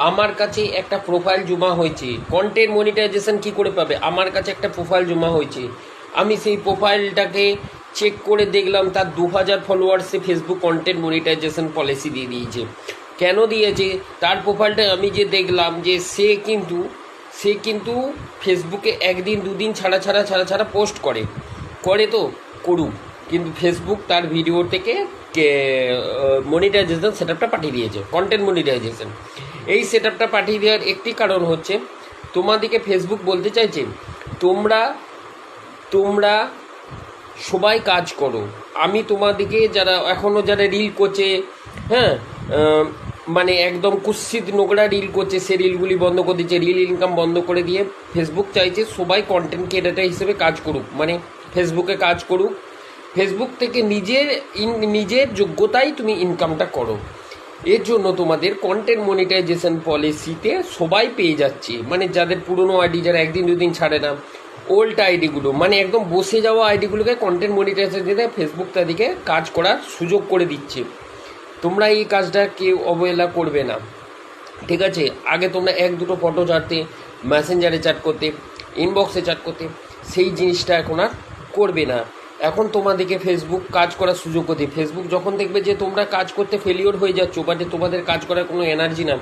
আমার কাছে একটা প্রোফাইল জমা হয়েছে, কন্টেন্ট মনিটাইজেশন কি করে পাবে? আমার কাছে একটা প্রোফাইল জমা হয়েছে, আমি সেই প্রোফাইলটাকে চেক করে দেখলাম তার 2000 ফলোয়ার্সে ফেসবুক কন্টেন্ট মনিটাইজেশন পলিসি দিয়ে দিয়েছে। কেন দিয়েছে? তার প্রোফাইলটা আমি যে দেখলাম যে সে কিন্তু ফেসবুকে একদিন দুদিন ছাড়া পোস্ট করে তো করুক, কিন্তু ফেসবুক তার ভিডিও থেকে মনিটাইজেশন সেট আপটা পাঠিয়ে দিয়েছে, কন্টেন্ট মনিটাইজেশন। এই সেট আপটা পাঠিয়ে দেওয়ার একটি কারণ হচ্ছে তোমাদেরকে ফেসবুক বলতে চাইছে তোমরা সবাই কাজ করো। আমি তোমাদেরকে যারা রিল করছে, হ্যাঁ, মানে একদম কুৎসিত নোংরা রিল করছে, সে রিলগুলি বন্ধ করে দিচ্ছে, রিল ইনকাম বন্ধ করে দিয়ে ফেসবুক চাইছে সবাই কন্টেন্ট ক্রিয়েটর হিসেবে কাজ করুক, মানে ফেসবুকে কাজ করুক, ফেসবুক থেকে নিজের যোগ্যতায় তুমি ইনকামটা করো। এর জন্য তোমাদের কন্টেন্ট মনিটাইজেশন পলিসিতে সবাই পেয়ে যাচ্ছে, মানে যাদের পুরনো আইডি, যারা একদিন দুদিন ছাড়ে না, ওল্ড আইডিগুলো, মানে একদম বসে যাওয়া আইডিগুলোকে কন্টেন্ট মনিটাইজেশন দিতে ফেসবুক তাদেরকে কাজ করার সুযোগ করে দিচ্ছে। তোমরা এই কাজটা কেউ অবহেলা করবে না, ঠিক আছে? আগে তোমরা এক দুটো ফটো ছাড়তে, মেসেঞ্জারে চ্যাট করতে, ইনবক্সে চ্যাট করতে, সেই জিনিসটা এখন আর করবে না। এখন তোমাদেরকে ফেসবুক কাজ করার সুযোগ করে। ফেসবুক যখন দেখবে যে তোমরা কাজ করতে ফেলিওর হয়ে যাচ্ছ, বা যে তোমাদের কাজ করার কোনো এনার্জি না,